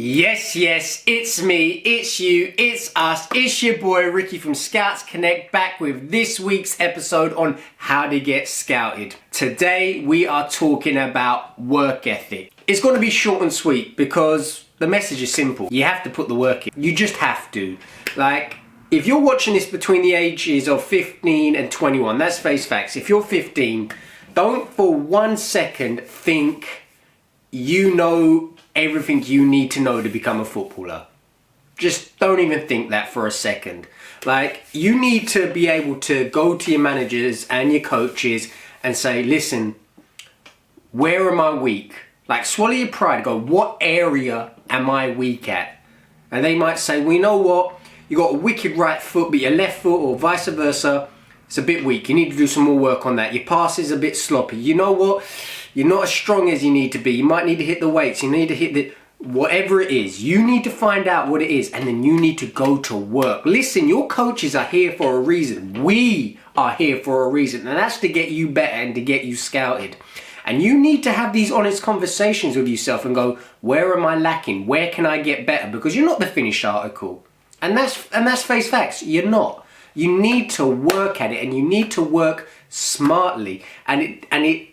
Yes, it's me, it's you, it's us, it's your boy Ricky from Scouts Connect, back with this week's episode on how to get scouted. Today we are talking about work ethic. It's going to be short and sweet because the message is simple. You have to put the work in. You just have to. Like, if you're watching this between the ages of 15 and 21, that's face facts. If you're 15, don't for 1 second think you know everything you need to know to become a footballer. Just don't even think that for a second. Like, you need to be able to go to your managers and your coaches and say, listen, where am I weak? Like, swallow your pride, go, what area am I weak at? And they might say, well, you know what? You got a wicked right foot, but your left foot, or vice versa, it's a bit weak. You need to do some more work on that. Your pass is a bit sloppy. You know what? You're not as strong as you need to be. You might need to hit the weights. You need to hit the... whatever it is. You need to find out what it is, and then you need to go to work. Listen, your coaches are here for a reason. We are here for a reason, and that's to get you better and to get you scouted. And you need to have these honest conversations with yourself and go, where am I lacking? Where can I get better? Because you're not the finished article. And that's face facts. You're not. You need to work at it, and you need to work smartly. And it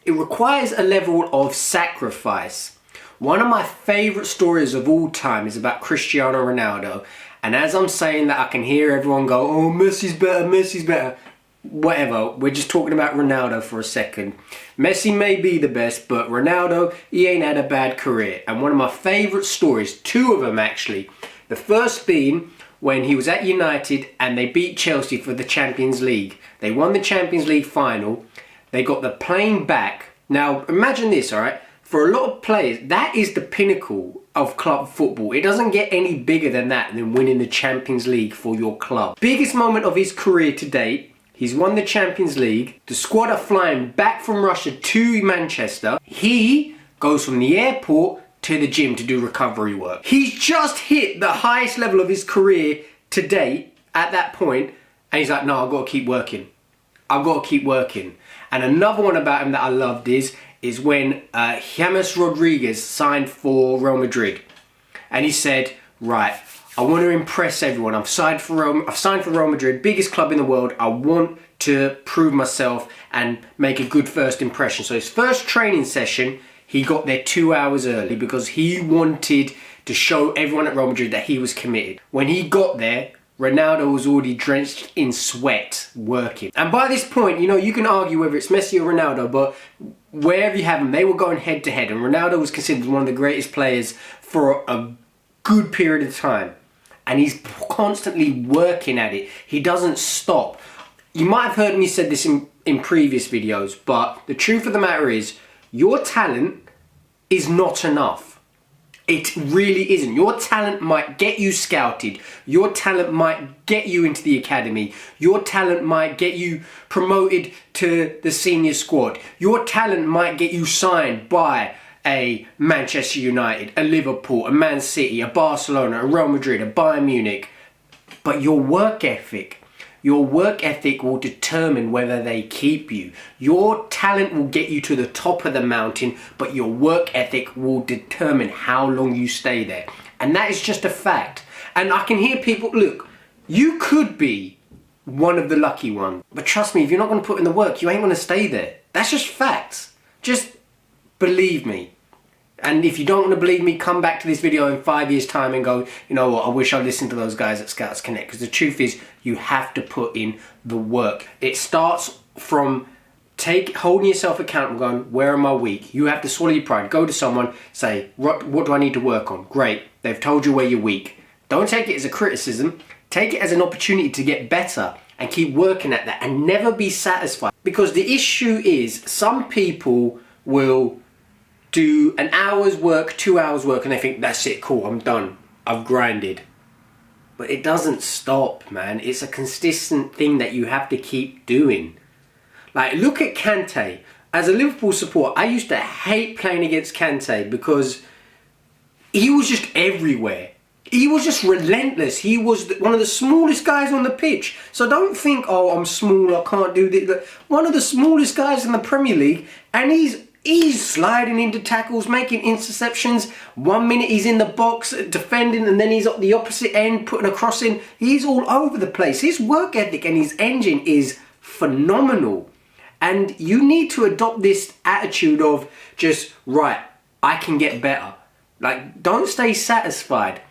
requires a level of sacrifice. One of my favorite stories of all time is about Cristiano Ronaldo. And as I'm saying that, I can hear everyone go, oh, Messi's better, Messi's better. Whatever, we're just talking about Ronaldo for a second. Messi may be the best, but Ronaldo, he ain't had a bad career. And one of my favorite stories, two of them actually. The first being when he was at United and they beat Chelsea for the Champions League. They won the Champions League final. They got the plane back. Now, imagine this, all right? For a lot of players, that is the pinnacle of club football. It doesn't get any bigger than that, than winning the Champions League for your club. Biggest moment of his career to date, he's won the Champions League. The squad are flying back from Russia to Manchester. He goes from the airport to the gym to do recovery work. He's just hit the highest level of his career to date at that point, and he's like, no, I've got to keep working. I've got to keep working. And another one about him that I loved is when James Rodriguez signed for Real Madrid. And he said, right, I want to impress everyone. I've signed for Real Madrid, biggest club in the world. I want to prove myself and make a good first impression. So his first training session, he got there 2 hours early because he wanted to show everyone at Real Madrid that he was committed. When he got there, Ronaldo was already drenched in sweat working. And by this point, you know, you can argue whether it's Messi or Ronaldo, but wherever you have them, they were going head to head. And Ronaldo was considered one of the greatest players for a good period of time. And he's constantly working at it. He doesn't stop. You might have heard me say this in previous videos, but the truth of the matter is, your talent is not enough. It really isn't. Your talent might get you scouted. Your talent might get you into the academy. Your talent might get you promoted to the senior squad. Your talent might get you signed by a Manchester United, a Liverpool, a Man City, a Barcelona, a Real Madrid, a Bayern Munich. But your work ethic will determine whether they keep you. Your talent will get you to the top of the mountain, but your work ethic will determine how long you stay there. And that is just a fact. And I can hear people, look, you could be one of the lucky ones, but trust me, if you're not going to put in the work, you ain't going to stay there. That's just facts. Just believe me. And if you don't want to believe me, come back to this video in 5 years' time and go, you know what, I wish I listened to those guys at Scouts Connect. Because the truth is, you have to put in the work. It starts from holding yourself accountable, going, where am I weak? You have to swallow your pride. Go to someone, say, what do I need to work on? Great, they've told you where you're weak. Don't take it as a criticism. Take it as an opportunity to get better and keep working at that and never be satisfied. Because the issue is, some people will do an hour's work, 2 hours work, and they think, that's it, cool, I'm done, I've grinded. But it doesn't stop, man. It's a consistent thing that you have to keep doing. Like, look at Kante. As a Liverpool supporter, I used to hate playing against Kante because he was just everywhere. He was just relentless. He was one of the smallest guys on the pitch. So don't think, oh, I'm small, I can't do this. One of the smallest guys in the Premier League, and he's He's sliding into tackles, making interceptions. 1 minute he's in the box defending, and then he's at the opposite end putting a cross in. He's all over the place. His work ethic and his engine is phenomenal. And you need to adopt this attitude of just, right, I can get better. Like, don't stay satisfied.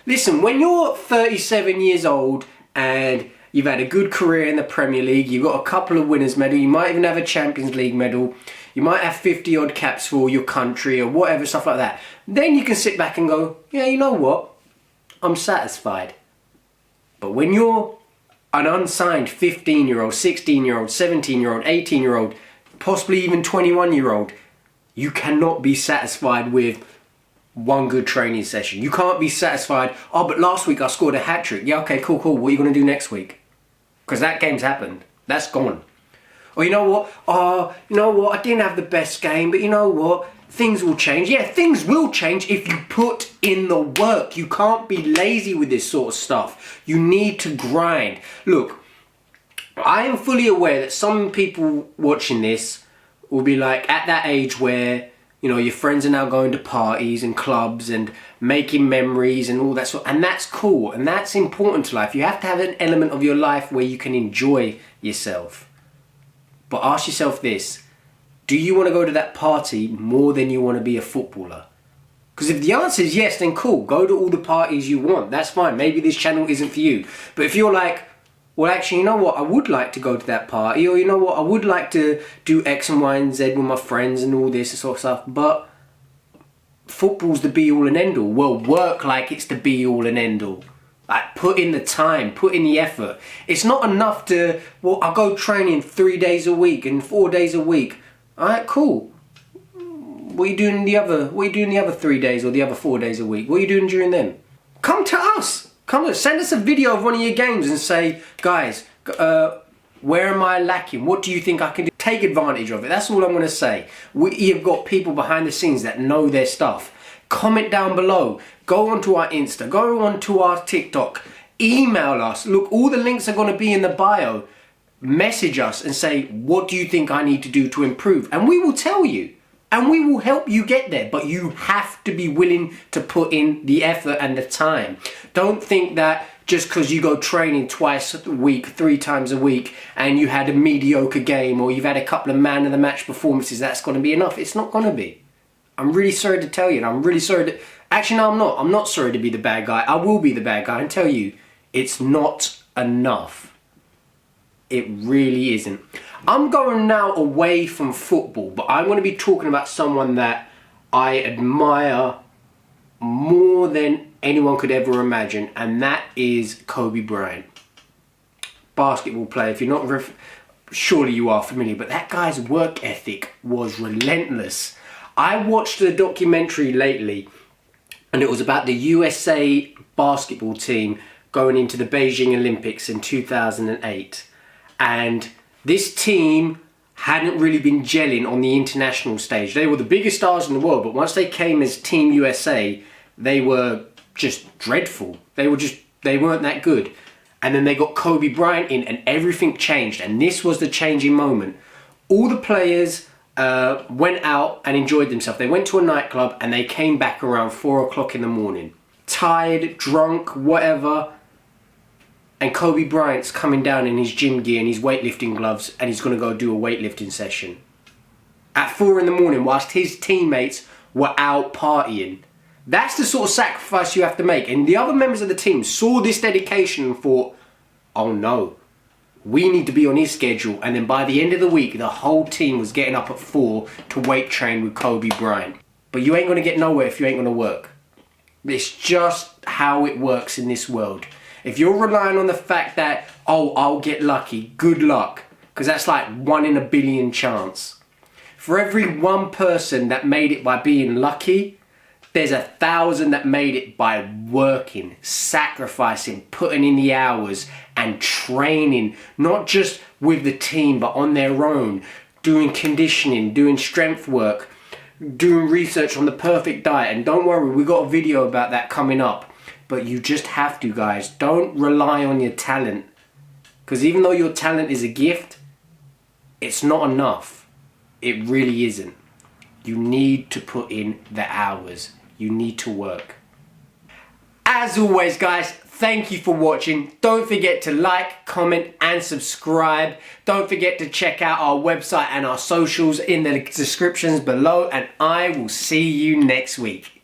Listen, when you're 37 years old and you've had a good career in the Premier League, you've got a couple of winners' medal, you might even have a Champions League medal, you might have 50 odd caps for your country or whatever, stuff like that. Then you can sit back and go, yeah, you know what? I'm satisfied. But when you're an unsigned 15-year-old, 16-year-old, 17-year-old, 18-year-old, possibly even 21-year-old, you cannot be satisfied with one good training session. You can't be satisfied, oh, but last week I scored a hat-trick. Yeah, okay, cool. What are you going to do next week? Because that game's happened. That's gone. Or you know what? Oh, you know what? I didn't have the best game, but you know what? Things will change. Yeah, things will change if you put in the work. You can't be lazy with this sort of stuff. You need to grind. Look, I am fully aware that some people watching this will be like at that age where, you know, your friends are now going to parties and clubs and making memories and all that sort. And that's cool. And that's important to life. You have to have an element of your life where you can enjoy yourself. But ask yourself this. Do you want to go to that party more than you want to be a footballer? Because if the answer is yes, then cool. Go to all the parties you want. That's fine. Maybe this channel isn't for you. But if you're like, well, actually, you know what? I would like to go to that party. Or you know what? I would like to do X and Y and Z with my friends and all this sort of stuff. But football's the be-all and end-all. Well, work like it's the be-all and end-all. Like, put in the time, put in the effort. It's not enough to, well, I'll go training 3 days a week and 4 days a week. Alright, cool. What are you doing the other 3 days or the other 4 days a week? What are you doing during them? Come to us. Send us a video of one of your games and say, guys, where am I lacking? What do you think I can do? Take advantage of it. That's all I'm going to say. You've got people behind the scenes that know their stuff. Comment down below. Go onto our Insta. Go onto our TikTok. Email us. Look, all the links are going to be in the bio. Message us and say, what do you think I need to do to improve? And we will tell you. And we will help you get there. But you have to be willing to put in the effort and the time. Don't think that just because you go training twice a week, 3 times a week, and you had a mediocre game or you've had a couple of man of the match performances, that's going to be enough. It's not going to be. I'm really sorry to tell you, and I'm really sorry to... Actually, no, I'm not. I'm not sorry to be the bad guy. I will be the bad guy and tell you, it's not enough. It really isn't. I'm going now away from football, but I'm going to be talking about someone that I admire more than anyone could ever imagine, and that is Kobe Bryant. Basketball player. If you're not... surely you are familiar, but that guy's work ethic was relentless. I watched a documentary lately, and it was about the USA basketball team going into the Beijing Olympics in 2008. And this team hadn't really been gelling on the international stage. They were the biggest stars in the world, but once they came as Team USA, they were just dreadful. They weren't that good. And then they got Kobe Bryant in, and everything changed. And this was the changing moment. All the players went out and enjoyed themselves. They went to a nightclub and they came back around 4 o'clock in the morning. Tired, drunk, whatever. And Kobe Bryant's coming down in his gym gear and his weightlifting gloves, and he's going to go do a weightlifting session. At 4 in the morning whilst his teammates were out partying. That's the sort of sacrifice you have to make. And the other members of the team saw this dedication and thought, oh no. We need to be on his schedule. And then by the end of the week, the whole team was getting up at 4 to weight train with Kobe Bryant. But you ain't going to get nowhere if you ain't going to work. It's just how it works in this world. If you're relying on the fact that, oh, I'll get lucky, good luck. Because that's like 1 in a billion chance. For every one person that made it by being lucky, there's 1,000 that made it by working, sacrificing, putting in the hours and training, not just with the team, but on their own, doing conditioning, doing strength work, doing research on the perfect diet. And don't worry, we've got a video about that coming up. But you just have to, guys. Don't rely on your talent. Because even though your talent is a gift, it's not enough. It really isn't. You need to put in the hours. You need to work. As always, guys, thank you for watching. Don't forget to like, comment, and subscribe. Don't forget to check out our website and our socials in the descriptions below, and I will see you next week.